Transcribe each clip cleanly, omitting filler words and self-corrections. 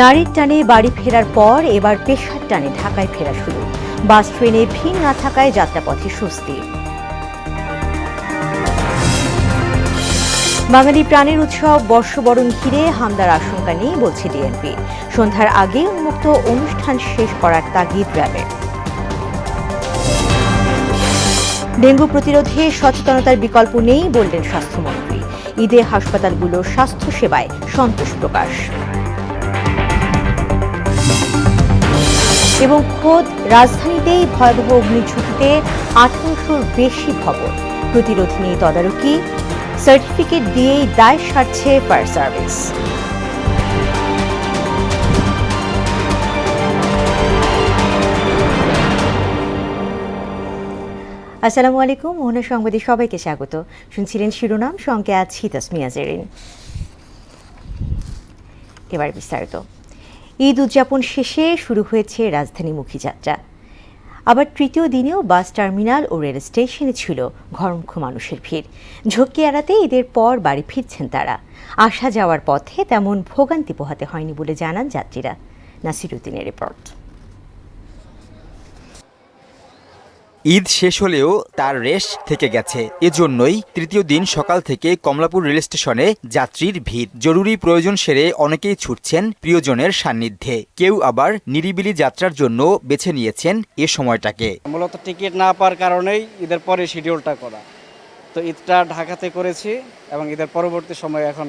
নারীর টানে বাড়ি ফেরার পর এবার পেশার টানে ঢাকায় ফেরা শুরু। বাস ট্রেনে ভিড় না থাকায় যাত্রাপথে স্বস্তি। বাঙালি প্রাণের উৎসব বর্ষবরণ ঘিরে হামলার আশঙ্কা নেই বলছে ডিএমপি। সন্ধ্যার আগে উন্মুক্ত অনুষ্ঠান শেষ করার তাগিদ র্যাবের। ডেঙ্গু প্রতিরোধে সচেতনতার বিকল্প নেই বললেন স্বাস্থ্যমন্ত্রী। ঈদে হাসপাতালগুলোর স্বাস্থ্যসেবায় সন্তোষ প্রকাশ। এবং খোদ রাজধানীতেই ভয়াবহ অগ্নিঝুঁকিতে 1800-র বেশি ভবন। প্রতিরোধ নিয়ে তদারকি, সার্টিফিকেট দিয়েই দায় সারছে ফায়ার সার্ভিস। আসসালামু আলাইকুম, মোহনা সংবাদে সবাইকে স্বাগত। শুনছিলেন শিরোনাম, সঙ্গে আছি তাসমিয়া জেরিন। এবার বিস্তারিত। ঈদ উদযাপন শেষে শুরু হয়েছে রাজধানীমুখী যাত্রা। আবার তৃতীয় দিনেও বাস টার্মিনাল ও রেল স্টেশনে ছিল ঘরমুখো মানুষের ভিড়। ঝক্কি এড়াতে ঈদের পর বাড়ি ফিরছেন তারা। আসা যাওয়ার পথে তেমন ভোগান্তি পোহাতে হয়নি বলে জানান যাত্রীরা। নাসিরুদ্দিনের রিপোর্ট। ঈদ শেষ হলেও তার রেশ থেকে গেছে। এজন্যই তৃতীয় দিন সকাল থেকে কমলাপুর রেল স্টেশনে যাত্রীর ভিড়। জরুরি প্রয়োজন সেরে অনেকেই ছুটছেন প্রিয়জনের সান্নিধ্যে। কেউ আবার নিরিবিলি যাত্রার জন্য বেছে নিয়েছেন এ সময়টাকে। মূলত টিকিট না পাওয়ার কারণেই ঈদের পরে শিডিউলটা করা। তো ঈদটা ঢাকাতে করেছি এবং ঈদের পরবর্তী সময় এখন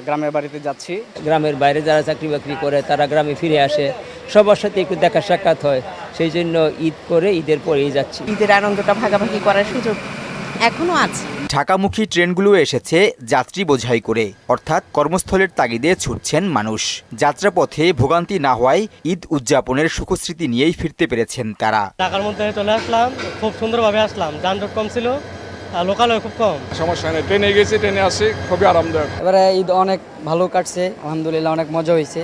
গ্রামের বাড়িতে যাচ্ছি। গ্রামের বাইরে যারা চাকরি বাকরি করে তারা গ্রামে ফিরে আসে, সবার সাথে একটু দেখা সাক্ষাৎ হয়। সেই জন্য ঈদ করে ঈদের পরেই যাচ্ছি। ঈদের আনন্দটা ভাগাভাগি করার সুযোগ এখনো আছে। ঢাকামুখী ট্রেনগুলো এসেছে যাত্রী বোঝাই করে, অর্থাৎ কর্মস্থলের তাগিদে ছুটছেন মানুষ। যাত্রাপথে ভোগান্তি না হওয়ায় ঈদ উদযাপনের সুখস্মৃতি নিয়েই ফিরতে পেরেছেন তারা। ঢাকার মধ্যে চলে আসলাম, খুব সুন্দরভাবে আসলাম। যানজট কম ছিল, লোকালও খুব কম। সমস্যা নেই, ট্রেনে গেছি, ট্রেনে আসি, খুবই আরামদায়ক। এবারে ঈদ অনেক ভালো কাটছে, আলহামদুলিল্লাহ, অনেক মজা হয়েছে।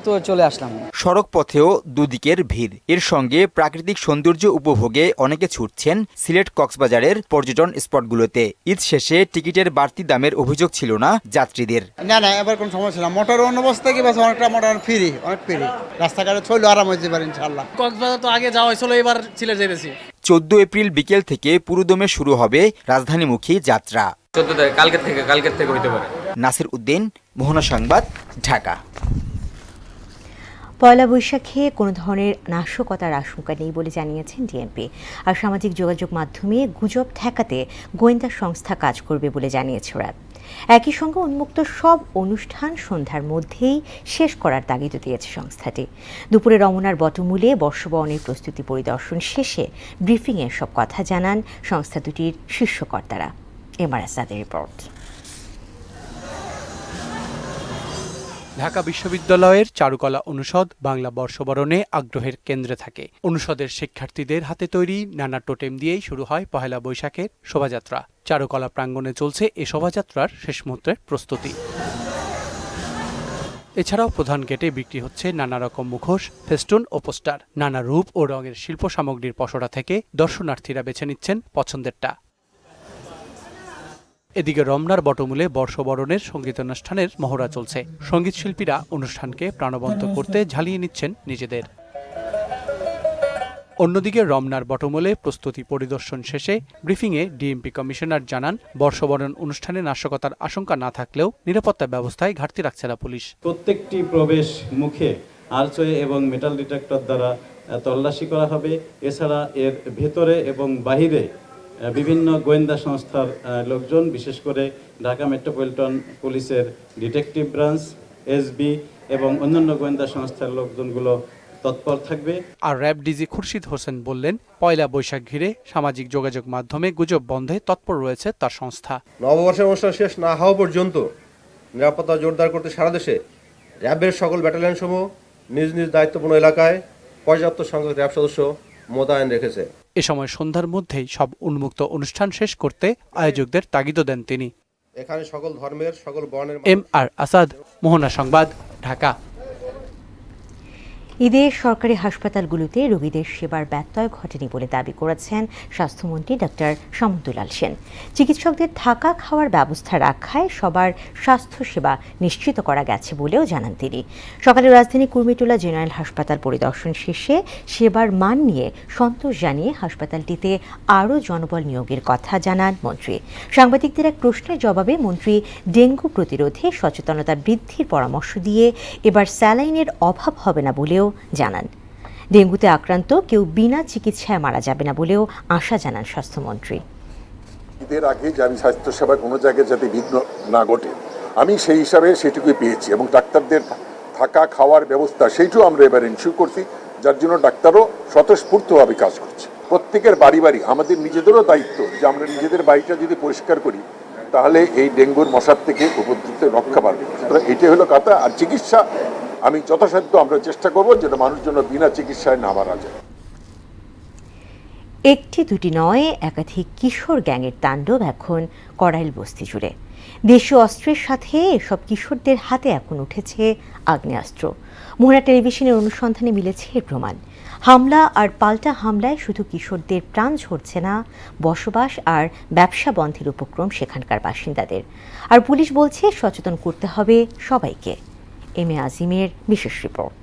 তো চলে আসলাম। সড়ক পথেও দুদিকের ভিড়। এর সঙ্গে প্রাকৃতিক সৌন্দর্য উপভোগে অনেকে ছুটছেন সিলেট কক্সবাজারের পর্যটন স্পটগুলোতে। ঈদ শেষে টিকিটের বাড়তি দামের অভিযোগ ছিল না যাত্রীদের। না, এবার কোনো সমস্যা না। মোটর অন্য অবস্থা কি বাস অনেকটা মোটর ফ্রি, অনেক ফ্রি। রাস্তাঘাটে চললে আরাম হয়ে যাবে ইনশাআল্লাহ। কক্সবাজার তো আগে যাওয়া হয়েছিল, এবার সিলেট যেতেছি। 14 এপ্রিল বিকেল থেকে পুরোদমে শুরু হবে রাজধানীমুখী যাত্রা। 14 তারিখ, কালকের থেকে হইতে পারে। নাসির উদ্দিন, মোহনা সংবাদ, ঢাকা। পয়লা বৈশাখে কোনো ধরনের নাশকতার আশঙ্কা নেই বলে জানিয়েছেন ডিএমপি। আর সামাজিক যোগাযোগ মাধ্যমে গুজব ঠেকাতে গোয়েন্দা সংস্থা কাজ করবে বলে জানিয়েছে র্যাব। একই সঙ্গে উন্মুক্ত সব অনুষ্ঠান সন্ধ্যার মধ্যেই শেষ করার তাগিদ দিয়েছে সংস্থাটি। দুপুরে রমনার বটমূলে বর্ষবরণের প্রস্তুতি পরিদর্শন শেষে ব্রিফিংয়ে সব কথা জানান সংস্থা দুটির শীর্ষ কর্তারা। এমআর আসাদের রিপোর্ট। ঢাকা বিশ্ববিদ্যালয়ের চারুকলা অনুষদ বাংলা বর্ষবরণে আগ্রহের কেন্দ্রে থাকে। অনুষদের শিক্ষার্থীদের হাতে তৈরি নানা টোটেম দিয়েই শুরু হয় পহেলা বৈশাখের শোভাযাত্রা। চারুকলা প্রাঙ্গণে চলছে এ শোভাযাত্রার শেষ মুহূর্তের প্রস্তুতি। এছাড়াও প্রধান গেটে বিক্রি হচ্ছে নানা রকম মুখোশ, ফেস্টুন ও পোস্টার। নানা রূপ ও রঙের শিল্প সামগ্রীর পসরা থেকে দর্শনার্থীরা বেছে নিচ্ছেন পছন্দেরটা। এদিকে রমনার বটমূলে বর্ষবরণের সঙ্গীতানুষ্ঠানের মহড়া চলছে। সঙ্গীত শিল্পীরা অনুষ্ঠানকে প্রাণবন্ত করতে ঝালিয়ে নিচ্ছেন নিজেদের। অন্যদিকে রমনার বটমূলে প্রস্তুতি পরিদর্শন শেষে ব্রিফিংয়ে ডিএমপি কমিশনার জানান, বর্ষবরণ অনুষ্ঠানে নাশকতার আশঙ্কা না থাকলেও নিরাপত্তা ব্যবস্থায় ঘাটতি রাখছে না পুলিশ। প্রত্যেকটি প্রবেশ মুখে আর্চওয়ে এবং মেটাল ডিটেক্টর দ্বারা তল্লাশি করা হবে। এছাড়া এর ভেতরে এবং বাহিরে বিভিন্ন গোয়েন্দা সংস্থার লোকজন, বিশেষ করে ঢাকা মেট্রোপলিটন পুলিশের ডিটেকটিভ ব্রাঞ্চ, এসবি এবং অন্যান্য গোয়েন্দা সংস্থার লোকজনগুলো তৎপর থাকবে। আর র্যাব ডিজি খুরশিদ হোসেন বললেন, পয়লা বৈশাখ ঘিরে সামাজিক যোগাযোগ মাধ্যমে গুজব বন্ধে তৎপর রয়েছে তার সংস্থা। নববর্ষের অনুষ্ঠান শেষ না হওয়া পর্যন্ত নিরাপত্তা জোরদার করতে সারা দেশে র্যাবের সকল ব্যাটালিয়ন সমূহ নিজ নিজ দায়িত্বপূর্ণ এলাকায় পর্যাপ্ত সংখ্যক র্যাব সদস্য মোতায়েন রেখেছে। এ সময় সন্ধ্যার মধ্যেই সব উন্মুক্ত অনুষ্ঠান শেষ করতে আয়োজকদের তাগিদও দেন তিনি। এখানে সকল ধর্মের, সকল বর্ণের। এমআর আসাদ, মোহনা সংবাদ, ঢাকা। ঈদে সরকারি হাসপাতালগুলোতে রোগীদের সেবার ব্যত্যয় ঘটেনি বলে দাবি করেছেন স্বাস্থ্যমন্ত্রী ডক্টর সামন্তলাল সেন। চিকিৎসকদের থাকা খাওয়ার ব্যবস্থা রাখায় সবার স্বাস্থ্যসেবা নিশ্চিত করা গেছে বলেও জানান তিনি। সকালে রাজধানী কুর্মিটোলা জেনারেল হাসপাতাল পরিদর্শন শেষে সেবার মান নিয়ে সন্তোষ জানিয়ে হাসপাতালটিতে আরও জনবল নিয়োগের কথা জানান মন্ত্রী। সাংবাদিকদের এক প্রশ্নের জবাবে মন্ত্রী ডেঙ্গু প্রতিরোধে সচেতনতা বৃদ্ধির পরামর্শ দিয়ে এবার স্যালাইনের অভাব হবে না বলেও জানান। ডেঙ্গুতে আক্রান্ত কেউ বিনা চিকিৎসায় মারা যাবে না বলেও আশা জানান স্বাস্থ্যমন্ত্রী। ঈদের আগে যে আমি স্বাস্থ্যসেবা কোনো জায়গায় যাতে বিঘ্ন না ঘটে, আমি সেই হিসাবে সেটুকুই পেয়েছি এবং ডাক্তারদের থাকা খাওয়ার ব্যবস্থা সেইটাও আমরা এবার এনশিওর করছি, যার জন্য ডাক্তারও স্বতঃস্ফূর্তভাবে কাজ করছে। প্রত্যেকের বাড়ি বাড়ি আমাদের নিজেদেরও দায়িত্ব যে আমরা নিজেদের বাড়িটা যদি পরিষ্কার করি তাহলে এই ডেঙ্গুর মশার থেকে উপদ্রুত রক্ষা পাবে। এটাই হলো কথা। আর চিকিৎসা আমি যথাসাধ্য আমরা চেষ্টা করব যেটা মানুষ জন্য বিনা চিকিৎসায় না মারা যায়। একটি দুটি নয়, একাধিক কিশোর গ্যাংয়ের তাণ্ডব এখন কড়াইল বস্তি জুড়ে। দেশীয় অস্ত্রের সাথে এসব কিশোরদের হাতে এখন উঠেছে আগ্নেয়াস্ত্র। মোহনা টেলিভিশনের অনুসন্ধানে মিলেছে এর প্রমাণ। হামলা আর পাল্টা হামলায় শুধু কিশোরদের প্রাণ ঝরছে না, বসবাস আর ব্যবসা বন্ধের উপক্রম সেখানকার বাসিন্দাদের। আর পুলিশ বলছে সচেতন করতে হবে সবাইকে। এম এ আজিমের বিশেষ রিপোর্ট।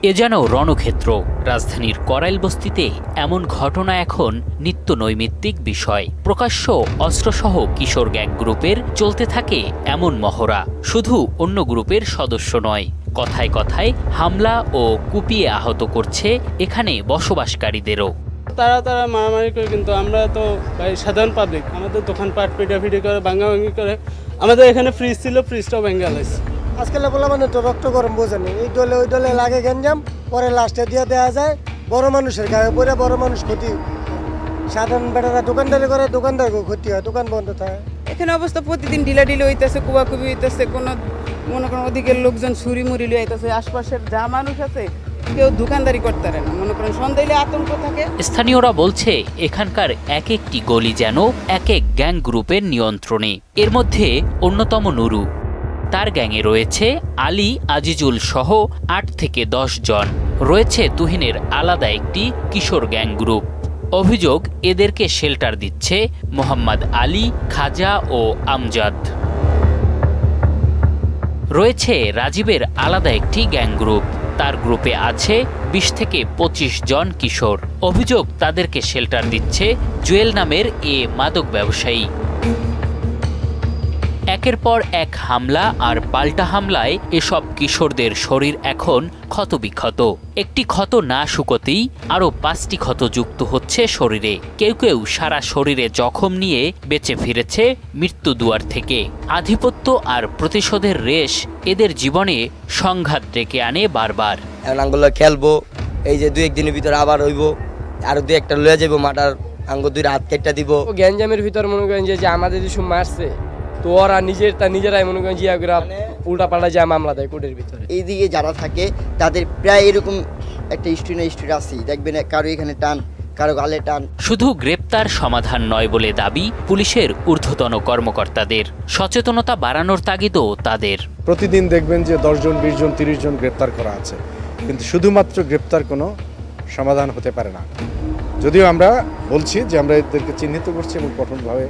এ যেন রণক্ষেত্র। রাজধানীর করাইল বস্তিতে এমন ঘটনা এখন নিত্য নৈমিত্তিক বিষয়। প্রকাশ্য অস্ত্রসহ কিশোর গ্যাং গ্রুপের চলতে থাকে এমন মহড়া। শুধু অন্য গ্রুপের সদস্য নয়, কথায় কথায় হামলা ও কুপিয়ে আহত করছে এখানে বসবাসকারীদেরও। তারা মারামারি করে, কিন্তু আমরা তো ভাই সাধারণ পাবলিক, আমাদের দোকানপাট পিটাপিটি করে ভাঙাভাঙি করে। আমাদের এখানে ফ্রিজ ছিল, ফ্রিজটাও ভেঙে গেছে। আজকাল বলা মানে তো রক্ত গরম বোঝেনি, এই দলে ওই দলে লাগে গেঞ্জাম, পরে লাস্টে দিয়ে দেওয়া যায় বড় মানুষের গায়ে পরে বড় মানুষ ক্ষতি। সাধারণ বেটারা দোকানদারি করে, দোকানদারকেও ক্ষতি হয়, দোকান বন্ধ থাকে। এখানে অবস্থা প্রতিদিন ঢিলাঢিলি হইতেছে, কুবাকুবি হইতেছে, কোনো মনে করেন ওদিকের লোকজন ছুরি মুড়ি লিয়ে হইতেছে। আশপাশের যা মানুষ আছে কেউ দোকানদারি করতে পারে না, মনে করেন সন্ধ্যাইলে আতঙ্ক থাকে। স্থানীয়রা বলছে এখানকার এক একটি গলি যেন এক এক গ্যাং গ্রুপের নিয়ন্ত্রণে। এর মধ্যে অন্যতম নুরু। তার গ্যাংয়ে রয়েছে আলী, আজিজুল সহ ৮ থেকে ১০ জন। রয়েছে তুহিনের আলাদা একটি কিশোর গ্যাং গ্রুপ। অভিযোগ এদেরকে শেল্টার দিচ্ছে মোহাম্মদ আলী, খাজা ও আমজাদ। রয়েছে রাজীবের আলাদা একটি গ্যাং গ্রুপ। তার গ্রুপে আছে ২০ থেকে ২৫ জন কিশোর। অভিযোগ তাদেরকে শেল্টার দিচ্ছে জুয়েল নামের এ মাদক ব্যবসায়ী। একের পর এক হামলা আর পাল্টা হামলায় এসব কিশোরদের শরীর এখন ক্ষতবিক্ষত। একটি ক্ষত না শুকোতেই আরও ৫টি ক্ষত যুক্ত হচ্ছে শরীরে। কেউ কেউ সারা শরীরে জখম নিয়ে বেঁচে ফিরেছে মৃত্যু দুয়ার থেকে। আধিপত্য আর প্রতিশোধের রেশ এদের জীবনে সংঘাত ডেকে আনে বারবার। আঙ্গুলো খেলবো, এই যে ২-১ দিনের ভিতরে আবার হইব, আরো ২-১টা লয়ে যাবো, মাটার আঙ্গুল ২ হাত কেটে দিব। গ্যাঞ্জামের ভিতর মনে করেন যে আমাদের যেসব মারছে, তো ওরা নিজেরাই মনে করেন জিয়াগ্রাফ উল্টা পাল্টা যা মামলা দেয় কোর্টের ভিতরে। এইদিকে যারা থাকে তাদের প্রায় এরকম একটা স্টুডেন্ট আছে, দেখবেন কারো এখানে টান, কারো গালে টান। শুধু গ্রেপ্তার সমাধান নয় বলে দাবি পুলিশের ঊর্ধ্বতন কর্মকর্তাদের। সচেতনতা বাড়ানোর তাগিদও তাদের। প্রতিদিন দেখবেন যে ১০ জন, ২০ জন, ৩০ জন গ্রেপ্তার করা আছে, কিন্তু শুধুমাত্র গ্রেপ্তার কোনো সমাধান হতে পারে না। যদিও আমরা বলছি যে আমরা এদেরকে চিহ্নিত করছি এবং কঠোরভাবে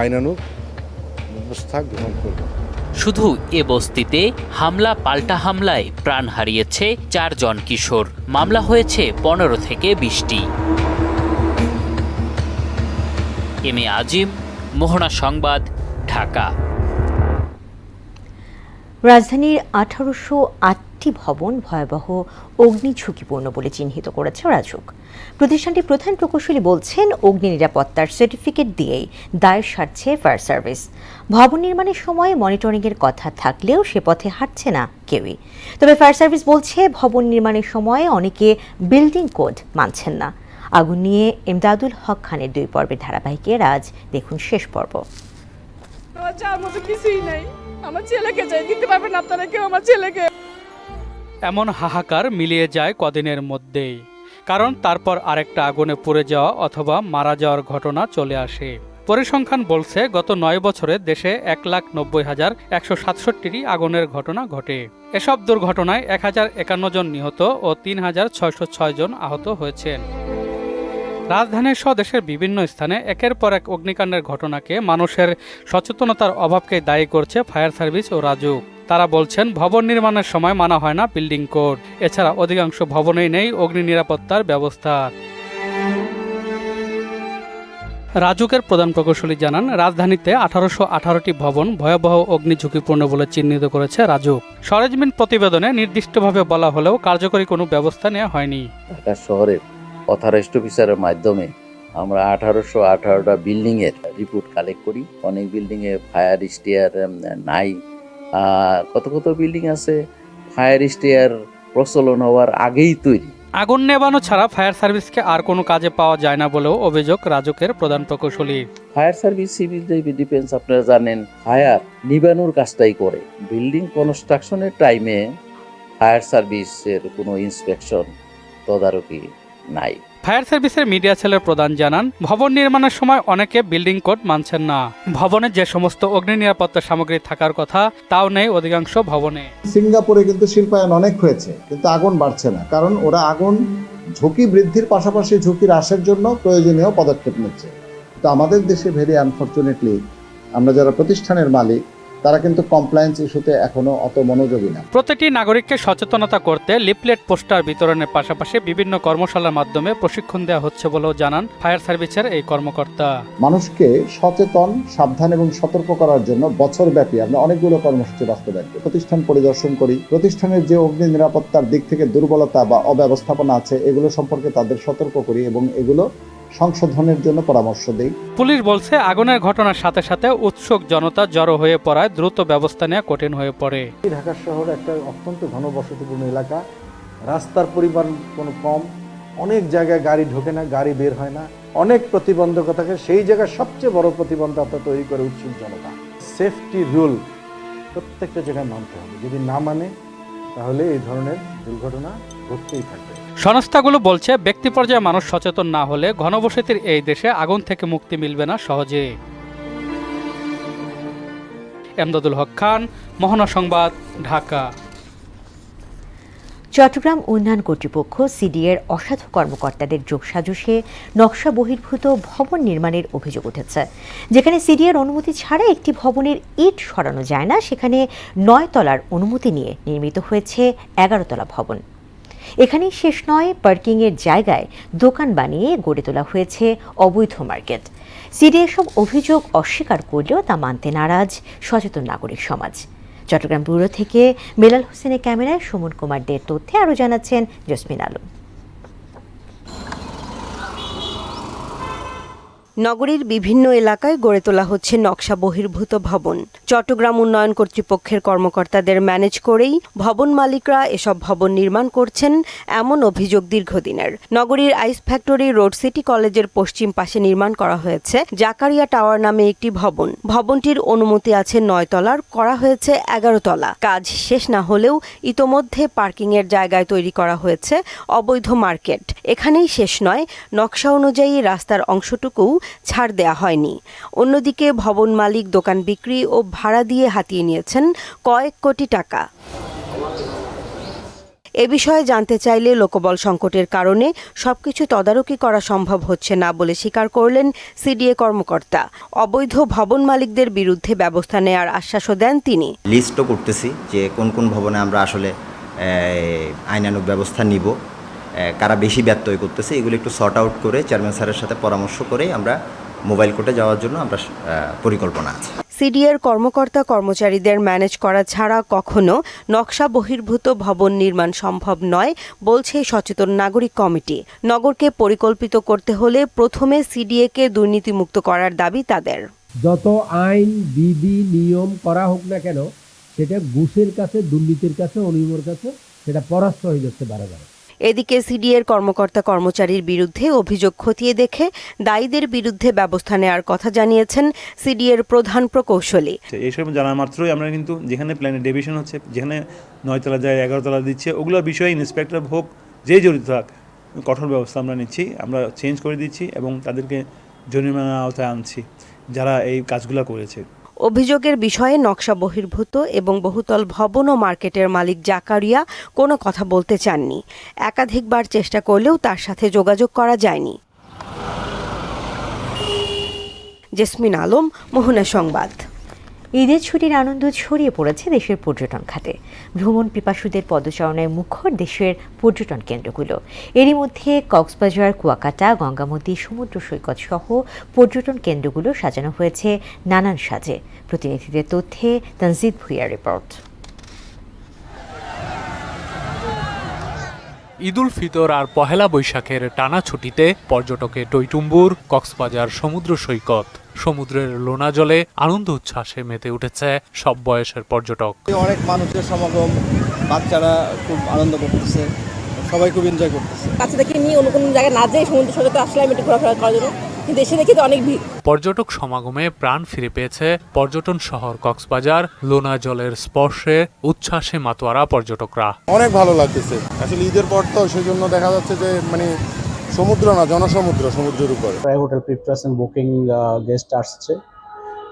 আইনানুগ ব্যবস্থা গ্রহণ করব। শুধু এ বস্তিতে হামলা পাল্টা হামলায় প্রাণ হারিয়েছে ৪ জন কিশোর। মামলা হয়েছে ১৫ থেকে ২০টি। এম এ আজিম, মোহনা সংবাদ, ঢাকা। রাজধানীর ১৮০৮টি ভবন ভয়াবহ অগ্নি ঝুঁকিপূর্ণ বলে চিহ্নিত করেছে রাজুক। প্রতিষ্ঠানটির প্রধান প্রকৌশলী বলছেন, অগ্নি নিরাপত্তার সার্টিফিকেট দিয়েই দায় সারছে ফায়ার সার্ভিস। ভবন নির্মাণের সময় মনিটরিংয়ের কথা থাকলেও সে পথে হাঁটছে না কেউই। তবে ফায়ার সার্ভিস বলছে, ভবন নির্মাণের সময় অনেকে বিল্ডিং কোড মানছেন না। আগুন নিয়ে এমদাদুল হক খানের 2 পর্বের ধারাবাহিকের আজ দেখুন শেষ পর্ব। কিছুই নাই, আমার ছেলেকে চাই, দিতে পারবেন আপনারা কেউ আমার ছেলেকে। এমন হাহাকার মিলিয়ে যায় কদিনের মধ্যেই, কারণ তারপর আরেকটা আগুনে পুড়ে যাওয়া অথবা মারা যাওয়ার ঘটনা চলে আসে। পরিসংখ্যান বলছে গত 9 বছরে দেশে 1,90,167টি আগুনের ঘটনা ঘটে। এসব দুর্ঘটনায় 1051 জন নিহত ও 3,606 জন আহত হয়েছেন। রাজধানীর সহ দেশের বিভিন্ন স্থানে একের পর এক অগ্নিকাণ্ডের ঘটনাকে মানুষের সচেতনতার অভাবকে দায়ী করছে ফায়ার সার্ভিস ও রাজুক। তারা বলছেন, ভবন নির্মাণের সময় মানা হয় না বিল্ডিং কোড। এছাড়া অধিকাংশ ভবনেই নেই অগ্নি নিরাপত্তার ব্যবস্থা। রাজুকের প্রধান প্রকৌশলী জানান, রাজধানীতে 1818টি ভবন ভয়াবহ অগ্নি ঝুঁকিপূর্ণ বলে চিহ্নিত করেছে রাজুক। সরেজমিন প্রতিবেদনে নির্দিষ্টভাবে বলা হলেও কার্যকরী কোনো ব্যবস্থা নেওয়া হয়নি। ঢাকা শহরের অথরাইজড অফিসারের মাধ্যমে আমরা 1818টা বিল্ডিংয়ের রিপোর্ট কালেক্ট করি। অনেক বিল্ডিংয়ে ফায়ার স্টেয়ার নাই, কত কত বিল্ডিং আছে ফায়ার স্টেয়ার প্রচলন হওয়ার আগেই তৈরি। আগুন নেভানো ছাড়া ফায়ার সার্ভিসকে আর কোনো কাজে পাওয়া যায় না বলেও অভিযোগ রাজুকের প্রধান প্রকৌশলী। ফায়ার সার্ভিস, সিভিল ডিফেন্স আপনারা জানেন, ফায়ার নিবানোর কাজটাই করে। বিল্ডিং কনস্ট্রাকশনের টাইমে ফায়ার সার্ভিসের কোনো ইন্সপেকশন তদারকি নাই। ফায়ার সার্ভিসের মিডিয়া সেলের প্রধান জানান, ভবন নির্মাণের সময় অনেকে বিল্ডিং কোড মানছেন না। ভবনে যে সমস্ত অগ্নি নিরাপত্তা সামগ্রী থাকার কথা তাও নেই অধিকাংশ ভবনে। সিঙ্গাপুরে কিন্তু শিল্পায়ন অনেক হয়েছে, কিন্তু আগুন বাড়ছে না, কারণ ওরা আগুন ঝুঁকি বৃদ্ধির পাশাপাশি ঝুঁকি হ্রাসের জন্য প্রয়োজনীয় পদক্ষেপ নিচ্ছে। তো আমাদের দেশে ভেরি আনফরচুনেটলি আমরা যারা প্রতিষ্ঠানের মালিক তারা কিন্তু কমপ্লায়েন্স ইস্যুতে এখনো অত মনোযোগী না। প্রতিটি নাগরিককে সচেতনতা করতে লিফলেট পোস্টার বিতরণের পাশাপাশি বিভিন্ন কর্মশালার মাধ্যমে প্রশিক্ষণ দেওয়া হচ্ছে বলেও জানান ফায়ার সার্ভিসের এই কর্মকর্তা। মানুষকে সচেতন, সাবধান এবং সতর্ক করার জন্য বছরব্যাপী আমরা অনেকগুলো কর্মসূচি বাস্তবায়ন করি। প্রতিষ্ঠান পরিদর্শন করি, প্রতিষ্ঠানের যে অগ্নি নিরাপত্তার দিক থেকে দুর্বলতা বা অব্যবস্থাপনা আছে এগুলো সম্পর্কে তাদের সতর্ক করি এবং এগুলো সংশোধনের জন্য পরামর্শ দেই। পুলিশ বলছে, আগুনের ঘটনার সাথে সাথে উৎসুক জনতা জড়ো হয়ে পড়ায় দ্রুত ব্যবস্থা নেওয়া কঠিন হয়ে পড়ে। ঢাকা শহর একটা অত্যন্ত ঘনবসতিপূর্ণ এলাকা, রাস্তার পরিমাণ কোনো কম, অনেক জায়গায় গাড়ি ঢোকে না, গাড়ি বের হয় না, অনেক প্রতিবন্ধকতাকে সেই জায়গায় সবচেয়ে বড় প্রতিবন্ধকতা তৈরি করে উৎসুক জনতা। সেফটি রুল প্রত্যেকটা জায়গায় মানতে হবে, যদি না মানে তাহলে এই ধরনের দুর্ঘটনা ঘটতেই থাকবে। সংস্থাগুলো বলছে, ব্যক্তি পর্যায়ে মানুষ সচেতন না হলে ঘনবসতির এই দেশে আগুন থেকে মুক্তি মিলবে না সহজে। এমদাদুল হক খান, মোহনা সংবাদ, ঢাকা। চট্টগ্রাম উন্নয়ন কর্তৃপক্ষ সিডিএর অসাধু কর্মকর্তাদের যোগসাজশে নকশা বহির্ভূত ভবন নির্মাণের অভিযোগ উঠেছে। যেখানে সিডিএর অনুমতি ছাড়া একটি ভবনের ইট সরানো যায় না, সেখানে 9 তলার অনুমতি নিয়ে নির্মিত হয়েছে 11 তলা ভবন। এখানেই শেষ নয়, পার্কিংয়ের জায়গায় দোকান বানিয়ে গড়ে তোলা হয়েছে অবৈধ মার্কেট। সিডিএ সব অভিযোগ অস্বীকার করলেও তা মানতে নারাজ সচেতন নাগরিক সমাজ। চট্টগ্রাম ব্যুরো থেকে মেলাল হোসেনের ক্যামেরায় সুমন কুমার দের তথ্যে আরও জানাচ্ছেন জসমিন আলম। নগরীর বিভিন্ন এলাকায় গড়ে তোলা হচ্ছে নকশা বহির্ভূত ভবন। চট্টগ্রাম উন্নয়ন কর্তৃপক্ষের কর্মকর্তাদের ম্যানেজ করেই ভবন মালিকরা এসব ভবন নির্মাণ করছেন, এমন অভিযোগ দীর্ঘদিনের। নগরীর আইস ফ্যাক্টরি রোড সিটি কলেজের পশ্চিম পাশে নির্মাণ করা হয়েছে জাকারিয়া টাওয়ার নামে একটি ভবন। ভবনটির অনুমতি আছে 9 তলার, করা হয়েছে 11 তলা। কাজ শেষ না হলেও ইতোমধ্যে পার্কিংয়ের জায়গায় তৈরি করা হয়েছে অবৈধ মার্কেট। এখানেই শেষ নয়, নকশা অনুযায়ী রাস্তার অংশটুকুও ছাড় দেয়া হয়নি। অন্যদিকে ভবন মালিক দোকান বিক্রি ও ভাড়া দিয়ে হাতিয়ে নিয়েছেন কয়েক কোটি টাকা। এ বিষয়ে জানতে চাইলে লোকবল সংকটের কারণে সবকিছু তদারকি করা সম্ভব হচ্ছে না বলে স্বীকার করলেন সিডিএ কর্মকর্তা। অবৈধ ভবন মালিকদের বিরুদ্ধে ব্যবস্থা নেওয়ার আশ্বাসও দেন তিনি। লিস্টও করতেছি যে কোন কোন ভবনে আমরা আসলে আইনানুগ ব্যবস্থা নিব, কারা বেশি ব্যত্যয় করতেছে, এগুলো একটু সর্ট আউট করে চেয়ারম্যান স্যারের সাথে পরামর্শ করে আমরা মোবাইল কোর্টে যাওয়ার জন্য আমরা পরিকল্পনা আছে। সিডিএর কর্মকর্তা কর্মচারীদের ম্যানেজ করা ছাড়া কখনো নকশা বহির্ভূত ভবন নির্মাণ সম্ভব নয় বলছে সচেতন নাগরিক কমিটি। নগরকে পরিকল্পিত করতে হলে প্রথমে সিডিএকে দুর্নীতিমুক্ত করার দাবি তাদের। যত আইন বিধি নিয়ম করা হোক না কেন, সেটা ঘুষের কাছে, দুর্নীতির কাছে, অনিয়মের কাছে সেটা পরাস্ত হয়ে যাচ্ছে বারবার। এদিকে সিডিএর কর্মকর্তা কর্মচারীর বিরুদ্ধে অভিযোগ খতিয়ে দেখে দায়ীদের বিরুদ্ধে ব্যবস্থা নেওয়ার কথা জানিয়েছেন সিডিএর প্রধান প্রকৌশলী। এইসব জানা মাত্রই আমরা কিন্তু যেখানে প্ল্যানে ডেভিয়েশন হচ্ছে, যেখানে 9 তলা যায় 11 তলা দিচ্ছে, ওগুলোর বিষয়ে ইন্সপেক্টর হোক যেই জড়িত থাক কঠোর ব্যবস্থা আমরা নিচ্ছি, আমরা চেঞ্জ করে দিচ্ছি এবং তাদেরকে জরিমানার আওতায় আনছি। যারা এই কাজগুলো করেছে। অভিযোগের বিষয়ে নকশা বহির্ভূত এবং বহুতল ভবন ও মার্কেটের মালিক জাকারিয়া কোনো কথা বলতে চাননি। একাধিকবার চেষ্টা করলেও তার সাথে যোগাযোগ করা যায়নি। জেসমিন আলম, মোহনা সংবাদ। ঈদের ছুটির আনন্দ ছড়িয়ে পড়েছে দেশের পর্যটন খাতে। ভ্রমণ পিপাসুদের পদচারণায় মুখর দেশের পর্যটন কেন্দ্রগুলো। এরই মধ্যে কক্সবাজার, কুয়াকাটা, গঙ্গামতি সমুদ্র সৈকত সহ পর্যটন কেন্দ্রগুলো সাজানো হয়েছে নানান সাজে। প্রতিনিধিদের তথ্যে তানজিদ ভুঁইয়ার রিপোর্ট। ঈদুল ফিতর আর পহেলা বৈশাখের টানা ছুটিতে পর্যটকের টইটুম্বুর কক্সবাজার সমুদ্র সৈকত। সমুদ্রের লোনা জলে আনন্দ উচ্ছ্বাসে মেতে উঠেছে সব বয়সের পর্যটক। অনেক মানুষের সমাগম, বাচ্চারা খুব আনন্দ করতেছে, সবাই খুব এনজয় করতেছে। বাচ্চাদেরকে নিয়ে অন্য কোনো জায়গায় না যেয়ে সমুদ্র সৈকতে আসলাম একটু ঘোরাফেরা করার জন্য, কিন্তু এসে দেখি তো অনেক ভিড়। পর্যটক সমাগমে প্রাণ ফিরে পেয়েছে পর্যটন শহর কক্সবাজার। লোনা জলের স্পর্শে উচ্ছ্বাসে মাতোয়ারা পর্যটকরা। অনেক ভালো লাগতেছে। আসলে ঈদের পর তো সেজন্য দেখা যাচ্ছে যে মানে সমুদ্র না, জনসমুদ্র, সমুদ্রের উপরে। প্রায় হোটেল 50% বুকিং গেস্ট আসছে।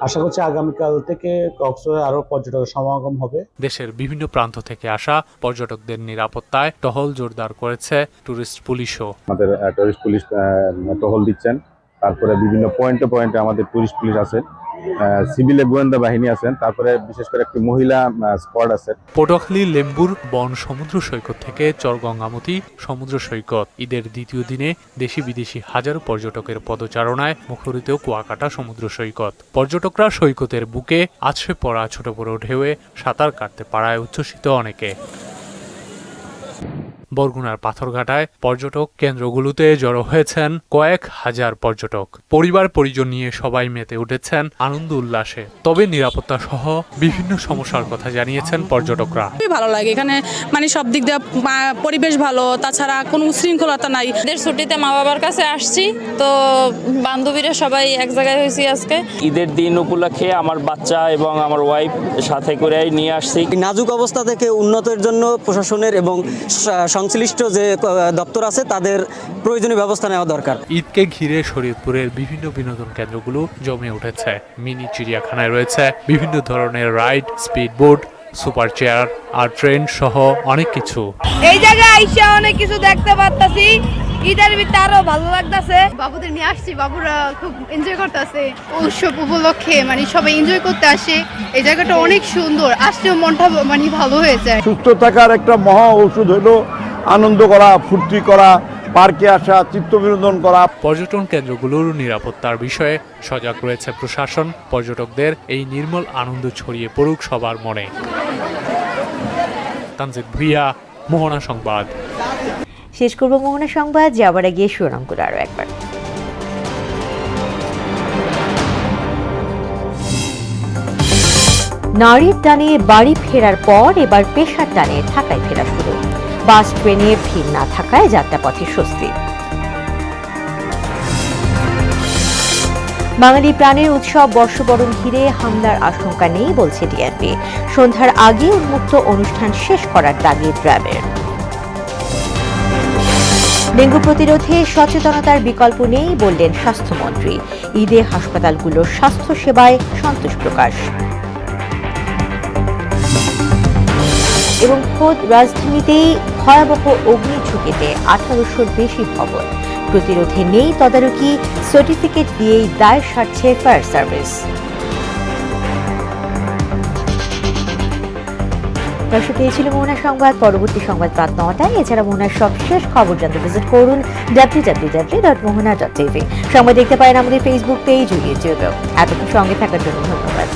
আশা করছি আগামীকাল থেকে কক্সবাজারে আরো পর্যটকের সমাগম হবে। দেশের বিভিন্ন প্রান্ত থেকে আসা পর্যটকদের নিরাপত্তায় টহল জোরদার করেছে টুরিস্ট পুলিশও। আমাদের টুরিস্ট পুলিশ টহল দিচ্ছেন। তারপরে বিভিন্ন পয়েন্টে আমাদের টুরিস্ট পুলিশ আছে, সিভিলে গোয়েন্দা বাহিনী আছেন, তারপরে বিশেষ করে একটি মহিলা স্কোয়াড আছে। পটুয়াখালী লেম্বুর বন সমুদ্র সৈকত থেকে চরগঙ্গামতি সমুদ্র সৈকত। ঈদের দ্বিতীয় দিনে দেশি বিদেশি হাজারো পর্যটকের পদচারণায় মুখরিত কুয়াকাটা সমুদ্র সৈকত। পর্যটকরা সৈকতের বুকে আছড়ে পড়া ছোট বড় ঢেউয়ে সাঁতার কাটতে পারায় উচ্ছ্বসিত অনেকে। বরগুনার পাথরঘাটায় পর্যটক কেন্দ্রগুলোতে জড়ো হয়েছেন কয়েক হাজার পর্যটক। পরিবার পরিজন নিয়ে সবাই মেতে উঠেছেন আনন্দ উল্লাসে। তবে নিরাপত্তা সহ বিভিন্ন সমস্যার কথা জানিয়েছেন পর্যটকরা। খুবই ভালো লাগে এখানে, মানে সব দিক দিয়ে পরিবেশ ভালো, তাছাড়া কোনো উশৃঙ্খলতা নাই। ঈদের ছুটিতে মা বাবার কাছে আসছি, তো বান্ধবীরা সবাই এক জায়গায় হয়েছি আজকে। ঈদের দিন উপলক্ষে আমার বাচ্চা এবং আমার ওয়াইফ সাথে করে নিয়ে আসছি। নাজুক অবস্থা থেকে উন্নতির জন্য প্রশাসনের এবং সংশ্লিষ্ট যে দপ্তর আছে তাদের প্রয়োজনীয় ব্যবস্থা নেওয়া দরকার। ঈদকে ঘিরে শরীয়তপুরের বিভিন্ন বিনোদন কেন্দ্রগুলো জমে উঠেছে। মিনি চিড়িয়াখানায় রয়েছে বিভিন্ন ধরনের ride, speed boat, super chair আর ট্রেন সহ অনেক কিছু। এই জায়গায় আইসা অনেক কিছু দেখতে পারতাছি। ঈদের ভিতরে আরো ভালো লাগতেছে। বাবুদের নিয়ে আসছি, বাবুরা খুব এনজয় করতেছে। উৎসব উপলক্ষে মানে সবাই এনজয় করতে আসে। এই জায়গাটা অনেক সুন্দর, আসলেও মনটা মানে ভালো হয়ে যায়। সুস্থ থাকার একটা মহা ঔষধ হলো আনন্দ করা, ফুর্তি করা, পার্কে আসা, চিত্ত বিনোদন করা। পর্যটন কেন্দ্রগুলোর নিরাপত্তার বিষয়ে সজাগ রয়েছে প্রশাসন। পর্যটকদের এই নির্মল আনন্দ ছড়িয়ে পড়ুক সবার মনে। তানজিদ ভুঁইয়া, মোহনা সংবাদ। শেষ করব মোহনা সংবাদ, যাবার আগে শিরোনামগুলো আরও একবার। নারীর টানে বাড়ি ফেরার পর এবার পেশার টানে ঢাকায় ফেরা শুরু। বাস ট্রেনে ভিড় না থাকায় যাত্রাপথে স্বস্তি। বাঙালি প্রাণের উৎসব বর্ষবরণ ঘিরে হামলার আশঙ্কা নেই বলছে ডিএনপি। সন্ধ্যার আগে উন্মুক্ত অনুষ্ঠান শেষ করার তাগিদ র্যাবের। ডেঙ্গু প্রতিরোধে সচেতনতার বিকল্প নেই বললেন স্বাস্থ্যমন্ত্রী। ঈদে হাসপাতালগুলোর স্বাস্থ্য সেবায় সন্তোষ প্রকাশ। এবং খোদ রাজধানীতেই ভয়াবহ অগ্নিঝুঁকিতে 1800-র বেশি ভবন। প্রতিরোধে নেই তদারকি, সার্টিফিকেট দিয়েই দায় সারছে ফায়ার সার্ভিস। দর্শক, এই ছিল মোহনা সংবাদ। পরবর্তী সংবাদ রাত 9টায়। এছাড়া মোহনার সব শেষ খবর জানতে ভিজিট করুন www.mohana.tv। সংবাদ দেখতে পারেন আমাদের ফেসবুক পেজ ও ইউটিউবেও। এতক্ষণ সঙ্গে থাকার জন্য ধন্যবাদ।